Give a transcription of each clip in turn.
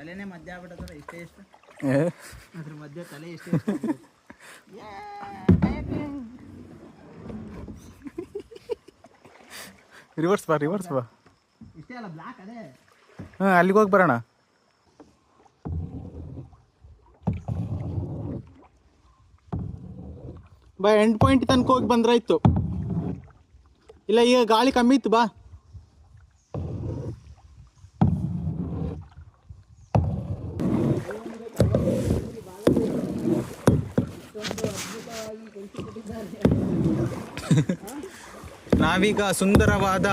ತಲೆನೇ ಮಧ್ಯ ಆಗ್ಬಿಟ್ಟದ್ರ ಇಷ್ಟೇ ಇಷ್ಟು ಏ ಅದ್ರ ಮಧ್ಯ ತಲೆ ಇಷ್ಟೇ ಇಷ್ಟು ರಿವರ್ಸ್ ಬಾ ಇಷ್ಟೇ ಅಲ್ಲ ಬ್ಲಾಕ್ ಅದೇ. ಹಾಂ ಅಲ್ಲಿಗೆ ಹೋಗಿ ಬರೋಣ. ಬಾ ಎಂಡ್ ಪಾಯಿಂಟ್ ತನಕ ಹೋಗಿ ಬಂದ್ರಾಯ್ತು. ಇಲ್ಲ ಈಗ ಗಾಳಿ ಕಮ್ಮಿ ಇತ್ತು ಬಾ. ನಾವೀಗ ಸುಂದರವಾದ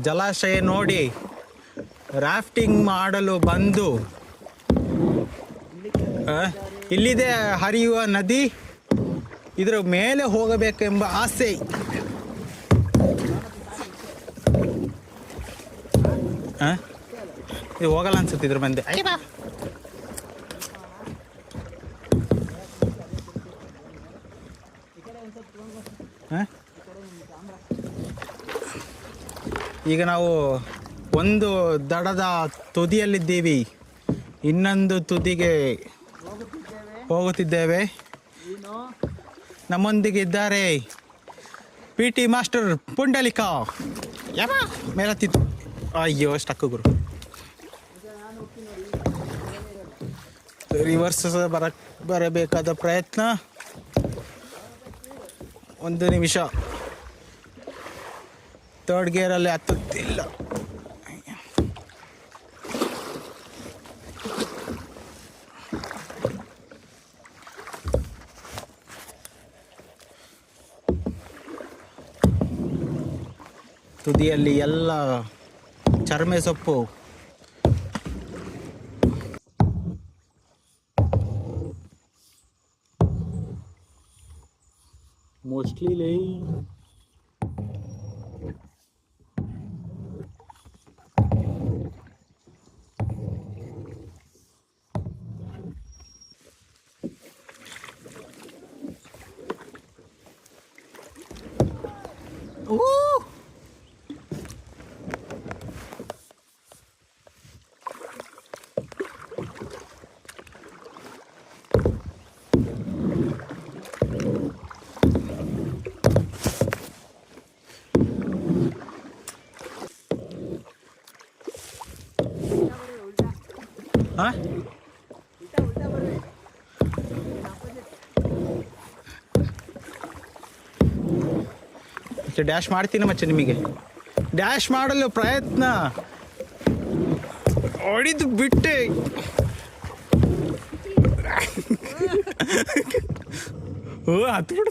ಜಲಾಶಯ ನೋಡಿ ರಾಫ್ಟಿಂಗ್ ಮಾಡಲು ಬಂದು ಇಲ್ಲಿದೆ ಹರಿಯುವ ನದಿ, ಇದರ ಮೇಲೆ ಹೋಗಬೇಕೆಂಬ ಆಸೆ. ಇದು ಹೋಗಲ್ಲ ಅನ್ಸುತ್ತೆ ಇದ್ರ ಮಂದೆ. ಈಗ ನಾವು ಒಂದು ದಡದ ತುದಿಯಲ್ಲಿದ್ದೀವಿ, ಇನ್ನೊಂದು ತುದಿಗೆ ಹೋಗುತ್ತಿದ್ದೇವೆ. ನಮ್ಮೊಂದಿಗೆ ಇದ್ದಾರೆ PT ಮಾಸ್ಟರ್ ಪುಂಡಲಿಕ. ಯಾವ ಮೇಲತ್ತಿತ್ತು, ಅಯ್ಯೋ ಸ್ಟಕ್ ಗುರು. ರಿವರ್ಸ್ ಬರಬೇಕಾದ ಪ್ರಯತ್ನ. 1 ನಿಮಿಷ. 3rd ಗೇರಲ್ಲಿ ಹತ್ತುತ್ತಿಲ್ಲ. ತುದಿಯಲ್ಲಿ ಎಲ್ಲ ಚರ್ಮೆ ಸೊಪ್ಪು. ಮೋಸ್ಟ್ಲಿ ಡ್ಯಾಶ್ ಮಾಡ್ತೀನಿ ಮಚ್ಚ. ನಿಮಗೆ ಡ್ಯಾಶ್ ಮಾಡಲು ಪ್ರಯತ್ನ, ಹೊಡಿದು ಬಿಟ್ಟೆ. ಓ ಹತ್ತು ಬಿಡ.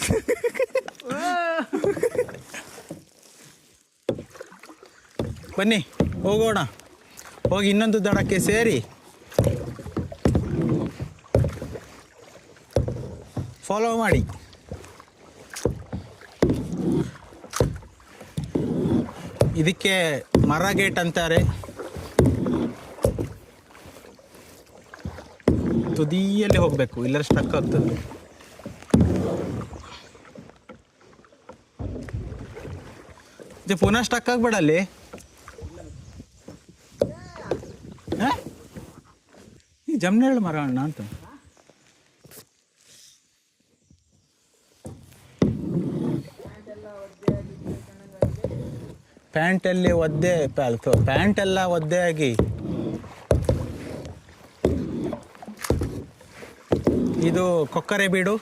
ಬನ್ನಿ ಹೋಗೋಣ. ಹೋಗಿ ಇನ್ನೊಂದು ದಡಕ್ಕೆ ಸೇರಿ ಫಾಲೋ ಮಾಡಿ. ಇದಕ್ಕೆ ಮರ ಗೇಟ್ ಅಂತಾರೆ. ತುದಿಯಲ್ಲಿ ಹೋಗಬೇಕು, ಇಲ್ಲರ ಸ್ಟಕ್ ಆಗ್ತದೆ. ಪುನಃ ಸ್ಟಕ್ ಆಗ್ಬೇಡ ಅಲ್ಲಿ. ಈ ಜಮ್ನೇಳು ಮರ ಅಣ್ಣ ಅಂತ. ಪ್ಯಾಂಟಲ್ಲಿ ಒದ್ದೆ, ಪ್ಯಾಂಟೆಲ್ಲ ಒದ್ದೆ ಆಗಿ. ಇದು ಕೊಕ್ಕರೆ ಬೀಡು.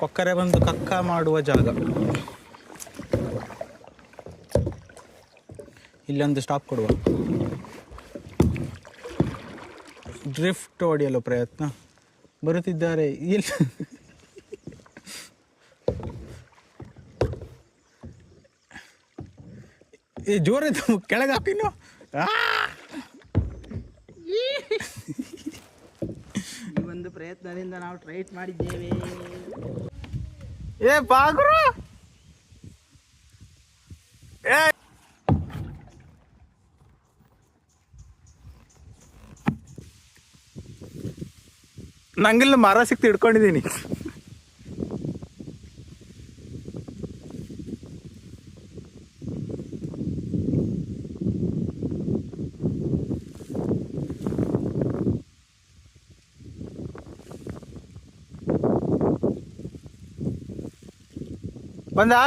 ಕೊಕ್ಕರೆ ಬಂದು ಕಕ್ಕ ಮಾಡುವ ಜಾಗ. ಇಲ್ಲೊಂದು ಸ್ಟಾಪ್ ಕೊಡುವ. ಡ್ರಿಫ್ಟ್ ಹೊಡೆಯಲು ಪ್ರಯತ್ನ. ಬರುತ್ತಿದ್ದಾರೆ ಇಲ್ಲ. ಈ ಜೋರಾಯ್ತು, ಕೆಳಗೆ ಹಾಕಿನ್ನು. ಈ ಒಂದು ಪ್ರಯತ್ನದಿಂದ ನಾವು ಟ್ರೈಟ್ ಮಾಡಿದ್ದೇವೆ. ಏ ಬಾಗ್ರು, ಏ ನಂಗಿಲ್ಲ ಮರ ಸಿಕ್ತು ಹಿಡ್ಕೊಂಡಿದ್ದೀನಿ. ಬಂದಾ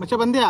ಮಚ್ಚ ಬಂದ್ಯಾ?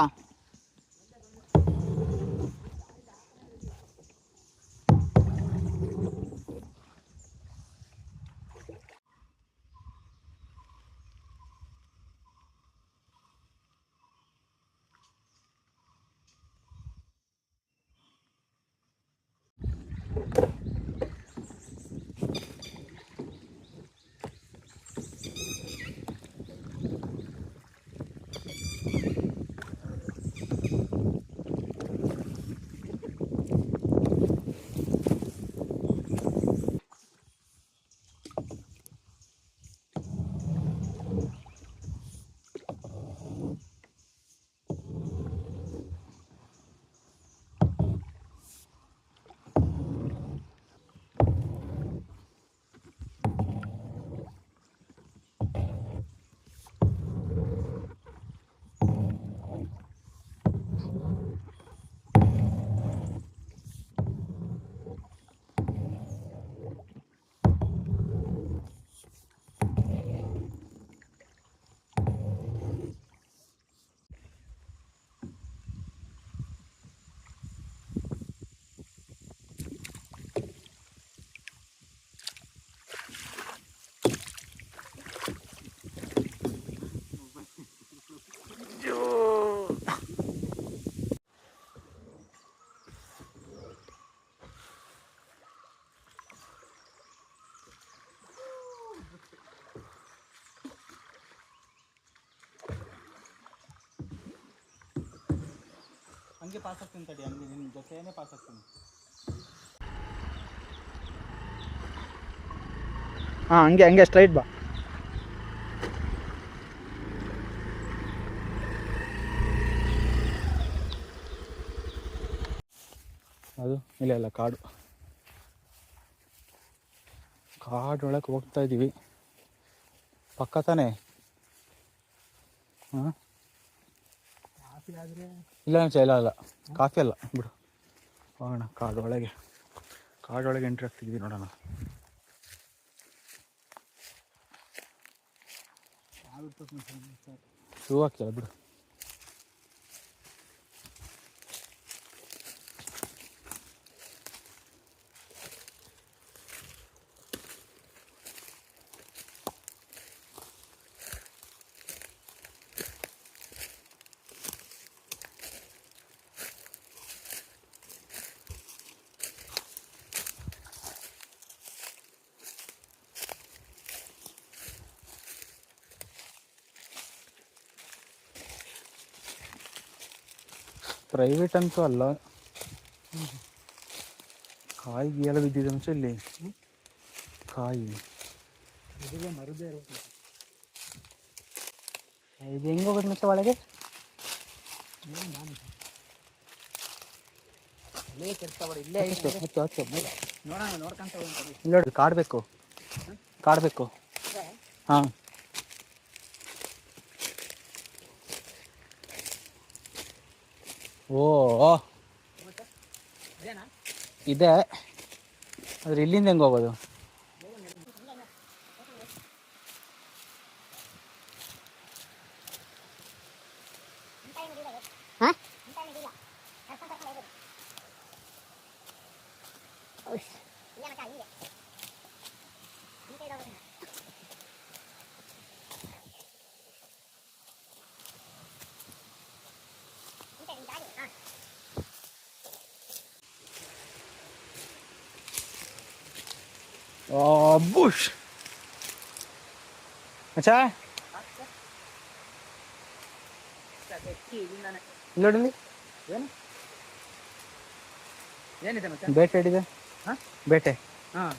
ಹಂಗೆ ಪಾಸ್ ಆಗ್ತೀನಿ ತಡಿ, ಹಂಗೆ ನಿನ್ನ ಜೊತೆನೇ ಪಾಸ್ ಆಗ್ತೀನಿ. ಹಾಂ ಹಂಗೆ ಹಂಗೆ ಸ್ಟ್ರೈಟ್ ಬಾ. ಅದು ಇಲ್ಲ ಕಾಡು, ಕಾಡೊಳಗೆ ಹೋಗ್ತಾ ಇದ್ದೀವಿ. ಪಕ್ಕ ತಾನೇ? ಹಾಂ ಕಾಫಿ ಆದರೆ ಇಲ್ಲ ಇಲ್ಲ ಕಾಫಿ ಅಲ್ಲ ಬಿಡು. ಹೋಗೋಣ ಕಾಡೊಳಗೆ ಎಂಟ್ರಿ ಆಗ್ತಿದ್ವಿ. ನೋಡೋಣ. ಶೂ ಹಾಕ್ತಿಲ್ಲ ಬಿಡು. ಪ್ರೈವೇಟ್ ಅಂತೂ ಅಲ್ಲ. ಕಾಯಿ ಎಲ್ಲ ಬಿದ್ದಿದೆ ಮುಂಚೆ ಇಲ್ಲಿ. ಕಾಯಿ ಮರುದೇ ಇದು ಹೆಂಗೆ ಹೋಗೋದು ಮತ್ತೆ ಒಳಗೆ? ನೋಡಿ ಕಾಡಬೇಕು. ಹಾಂ ಓ ಇದೆ, ಆದ್ರೆ ಇಲ್ಲಿಂದ ಹೆಂಗೆ ಹೋಗೋದು? ಬುಷ್ ಅಚ್ಚಾ ನೋಡಲಿ ಏನಿದೆ ಮತ್ತೆ ಬೇಟೆ ಹಿಡಿದೆ. ಬೇಟೆ ಹಾಂ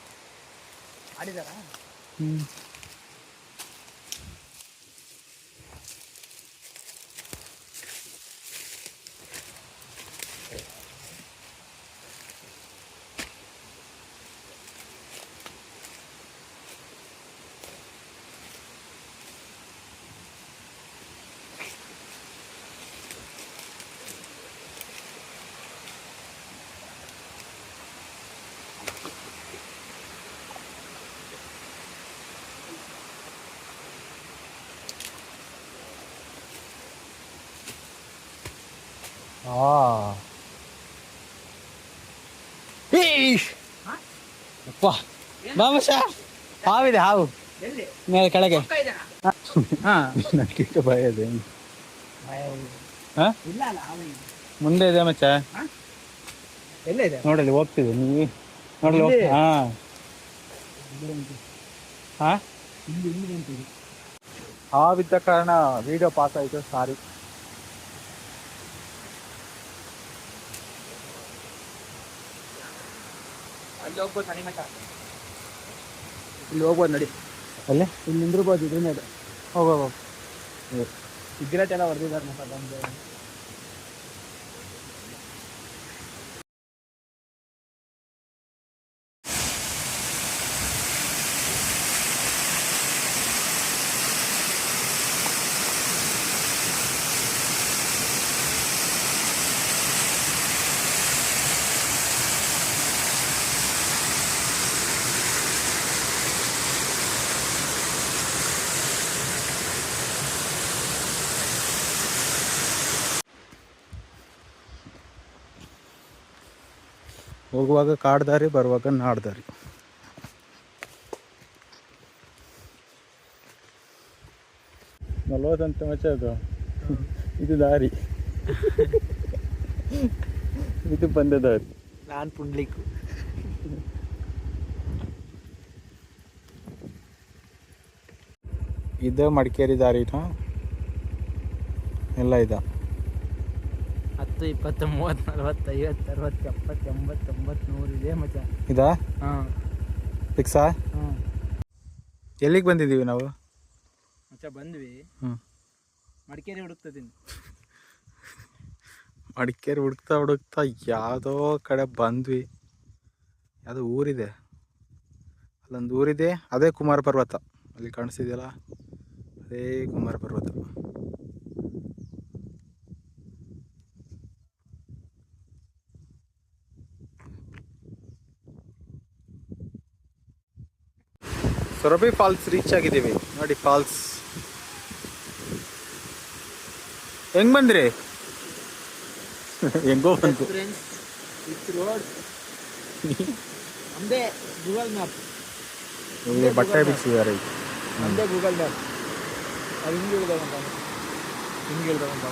ಆಡಿದಾರ. ಅಪ್ಪ ಬಾ ಮಚ್ಚ, ಹಾವಿದೆ ಹಾವು ಎಲ್ಲಿ ಮೇಲೆ ಕೆಳಗೆ. ಹಾಂ ನನಗೆ ಭಯ ಇದೆ. ಹಾಂ ಇಲ್ಲ ಅಲ್ಲ ಹಾವು ಇದೆ. ಮುಂದೆ ಇದೆ ಮಚ್ಚ, ಎಲ್ಲ ಇದೆ ನೋಡಲ್ಲಿ ಹೋಗ್ತಿದೆ. ನೀವು ನೋಡಲಿ ಮುಂದೆ? ಹಾಂ ಹಾಂ ಇಲ್ಲಿ ಇಲ್ಲಿ ಉಂಟು. ಹಾವಿದ್ದ ಕಾರಣ ವಿಡಿಯೋ ಪಾಸ್ ಆಯಿತು, ಸಾರಿ. ಅಲ್ಲಿ ಹೋಗ್ಬೋದು ನಡಿ ಮಚ್ಚ, ಇಲ್ಲಿ ಹೋಗ್ಬೋದು ನಡಿ. ಅಲ್ಲೇ ಇಲ್ಲಿ ನಿಂದಿರ್ಬೋದು ಇದ್ರ ಮೇಲೆ. ಹೋಗೋ. ಸಿಗರೇಟ್ ಎಲ್ಲ ಹೊಡೆದಿದ್ದಾರೆ ಮತ್ತ ಬಂದು. ಹೋಗುವಾಗ ಕಾಡು ದಾರಿ, ಬರುವಾಗ ನಾಡು ದಾರಿ. ನಲ್ವತ್ತಂತೆ ಮಚ್ಚ ಅದು. ಇದು ದಾರಿ, ಇದು ಬಂದ ದಾರಿ. ನಾನು ಪುಂಡ್ಲಿಕ್ಕು. ಇದು ಮಡಿಕೇರಿ ದಾರಿನ ಎಲ್ಲ ಇದೆ. 10, 20, 30, 40, 50, 60, 70, 80, 90, 100 ಇದೆ ಮಚ್ಚ. ಇದಾ ಹಾಂ ಫಿಕ್ಸಾ? ಹಾಂ ಎಲ್ಲಿಗೆ ಬಂದಿದ್ದೀವಿ ನಾವು? ಮಚ್ಚ ಬಂದ್ವಿ, ಮಡಿಕೇರಿ ಹುಡುಕ್ತದೀನಿ. ಮಡಿಕೇರಿ ಹುಡುಕ್ತಾ ಹುಡುಕ್ತಾ ಯಾವುದೋ ಕಡೆ ಬಂದ್ವಿ. ಯಾವುದೋ ಊರಿದೆ, ಅಲ್ಲೊಂದು ಊರಿದೆ, ಅದೇ ಕುಮಾರ ಪರ್ವತ. ಅಲ್ಲಿ ಕಾಣಿಸ್ತಿದೆಯಲ್ಲ, ಅದೇ ಕುಮಾರ ಪರ್ವತ. ಸೊರಬಿ ಫಾಲ್ಸ್ ರೀಚ್ ಆಗಿದ್ದೀವಿ ನೋಡಿ. ಫಾಲ್ಸ್ ಹೆಂಗ್ ಬಂದ್ರಿ? ಹೆಂಗೋ ಬಂತು. Friends, it's road. ನಮ್ಮದೇ ಗೂಗಲ್ ಮ್ಯಾಪ್, ಇಲ್ಲಿ ಬಟ್ಟೆ ಬಿಡಿಸಿದ್ದಾರೆ. ನಮ್ಮದೇ ಗೂಗಲ್ ಮ್ಯಾಪ್. ಅದು ಹಿಂಗೆ ಹೇಳ್ಬೇಕಂತ, ಹಿಂಗೆ ಹೇಳ್ಬೇಕಂತ.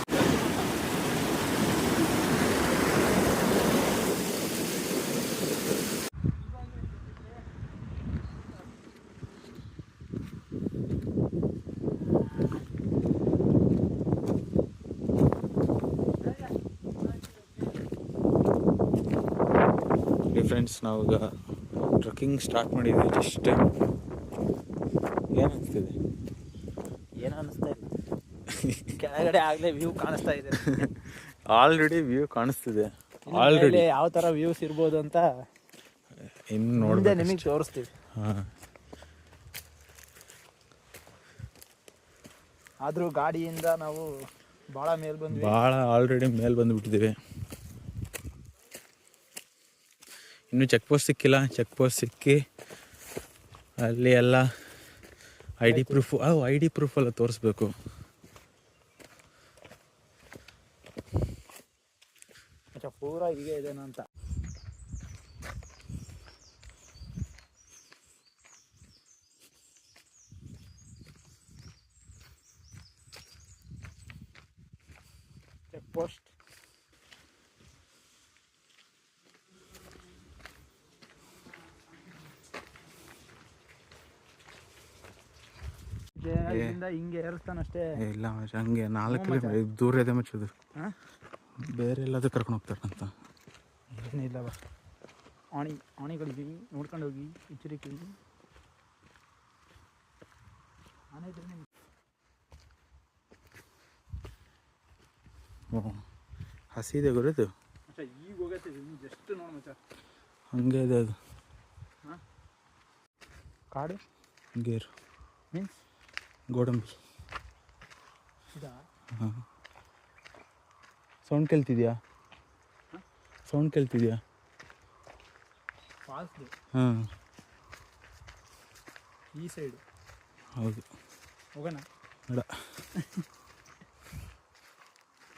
ಫ್ರೆಂಡ್ಸ್, ನಾವೀಗ ಟ್ರೆಕ್ಕಿಂಗ್ ಸ್ಟಾರ್ಟ್ ಮಾಡಿದ್ದೀವಿ. ಜಸ್ಟ್ ಏನು ಅನಿಸ್ತಿದೆ? ಏನು ಅನ್ನಿಸ್ತಾ ಇಲ್ಲ. ಕೆಳಗಡೆ ಆಗಲೇ ವ್ಯೂ ಕಾಣಿಸ್ತಾ ಇದೆ. ಆಲ್ರೆಡಿ ವ್ಯೂ ಕಾಣಿಸ್ತಿದೆ. ಆಲ್ರೆಡಿ ಯಾವ ಥರ ವ್ಯೂಸ್ ಇರ್ಬೋದು ಅಂತ ಇನ್ನು ನೋಡಿದೆ ನೋಡಿದೆ ನಿಮಗೆ ತೋರಿಸ್ತೀವಿ. ಹಾಂ, ಆದರೂ ಗಾಡಿಯಿಂದ ನಾವು ಭಾಳ ಮೇಲೆ ಬಂದ್ವಿ. ಭಾಳ ಆಲ್ರೆಡಿ ಮೇಲೆ ಬಂದುಬಿಟ್ಟಿದ್ದೀವಿ. ಇನ್ನೂ ಚೆಕ್ ಪೋಸ್ಟ್ ಸಿಕ್ಕಿಲ್ಲ. ಚೆಕ್ ಪೋಸ್ಟ್ ಸಿಕ್ಕಿ ಅಲ್ಲಿ ಎಲ್ಲ ID ಪ್ರೂಫು, ID ಪ್ರೂಫ್ ಎಲ್ಲ ತೋರಿಸ್ಬೇಕು. ಪೂರಾ ಹೀಗೆ ಇದೇನೋ ಅಂತ. ಚೆಕ್ ಪೋಸ್ಟ್ ಹಿಂಗೆ ಏರಿಸ್ತಾನಷ್ಟೇ. ಇಲ್ಲ ಮಚ್ಚ, ಹಂಗೆ 4 ಕಿಲೋಮೀಟರ್ ದೂರ ಇದೆ ಮಚ್ಚದು. ಬೇರೆ ಎಲ್ಲಾದರೂ ಕರ್ಕೊಂಡು ಹೋಗ್ತಾರಂತ. ಏನಿಲ್ಲ ಬಾ, ಆನೆಗಳಿದ್ದೀವಿ, ನೋಡ್ಕೊಂಡು ಹೋಗಿ. ಎಚ್ಚರಿಕೆ ಆನೆ ಇದ್ರೆ ಹಸಿದೆ ಗುರುದು. ಈಗ ಹೋಗತ್ತೆ ಜಸ್ಟ್ ನೋಡು ಮಚ್ಚ, ಹಂಗೆ ಇದೆ ಅದು. ಕಾಡು ಗೇರು ಮೀನ್ಸ್ ಗೋಡಂಬಿ. ಇದಾ? ಹಾಂ, ಸೌಂಡ್ ಕೇಳ್ತಿದ್ಯಾ? ಸೌಂಡ್ ಕೇಳ್ತಿದ್ಯಾ? ಫಾಲ್ಸ್. ಹಾಂ, ಈ ಸೈಡು ಹೌದು. ಹೋಗೋಣ. ಬೇಡ,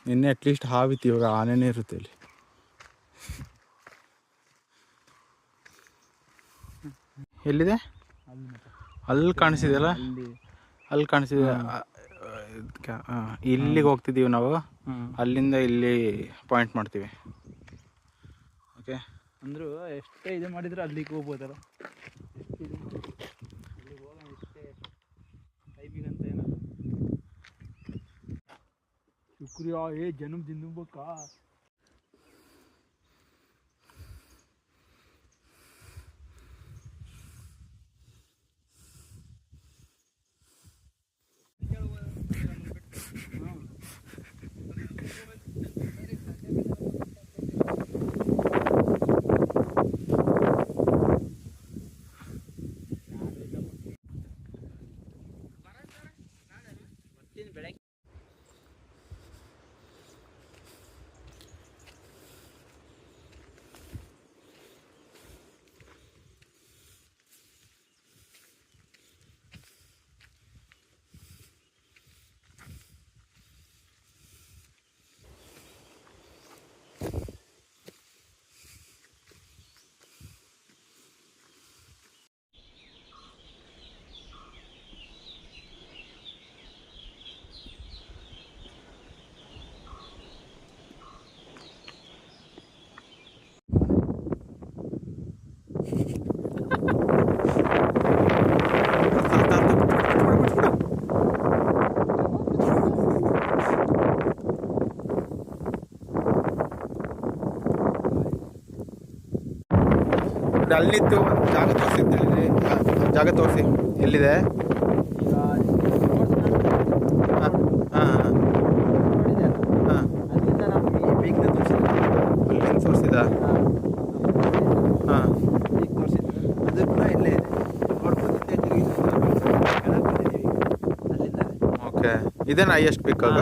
ನಿನ್ನೆ ಅಟ್ಲೀಸ್ಟ್ ಹಾವಿತ್ತು, ಇವಾಗ ಆನೆನೇ ಇರುತ್ತೆ ಇಲ್ಲಿ. ಎಲ್ಲಿದೆ? ಅಲ್ಲಿ ಕಾಣಿಸಿದೆಯಲ್ಲ, ಅಲ್ಲಿ ಕಾಣಿಸಿದೆ. ಇಲ್ಲಿಗೆ ಹೋಗ್ತಿದ್ದೀವಿ ನಾವು, ಅಲ್ಲಿಂದ ಇಲ್ಲಿ ಪಾಯಿಂಟ್ ಮಾಡ್ತೀವಿ. ಓಕೆ, ಅಂದರೂ ಎಷ್ಟೇ ಇದು ಮಾಡಿದ್ರೆ ಅಲ್ಲಿಗೆ ಹೋಗ್ಬೋದಲ್ಲ. ಅಲ್ಲಿಗೆ ಹೋಗೋಣ, ಎಷ್ಟೇ ಟೈಮಿಗಂತ ಏನಲ್ಲ. ಶುಕ್ರಿಯ ಜನ್ಮದಿನ ಬೇಕಾ? ಅಲ್ಲಿ ನಿಂತು ಒಂದು ಜಾಗ ತೋರಿಸಿದ್ದೇನೆ. ಜಾಗ ತೋರಿಸಿ, ಎಲ್ಲಿದೆ? ಹಾಂ ಹಾಂ ಹಾಂ, ಅಲ್ಲಿಂದ ನಾವು ಈ ಬೀಗ್ನ ತೋರಿಸಿದ್ವಿ. ಅಲ್ಲಿಂದ ತೋರಿಸಿದ? ಹಾಂ, ಬೀಗ್ ತೋರಿಸಿದ್ವಿ. ಅದು ಕೂಡ ಇಲ್ಲೇ ಇದೆ, ನೋಡ್ಬೋದು. ಕೆಳಗೆ ಬಂದಿದ್ದೀವಿ ಅಲ್ಲಿಂದ. ಓಕೆ, ಇದೇನಾ ಹೈಯೆಸ್ಟ್ ಪಿಕ್ ಆಗ?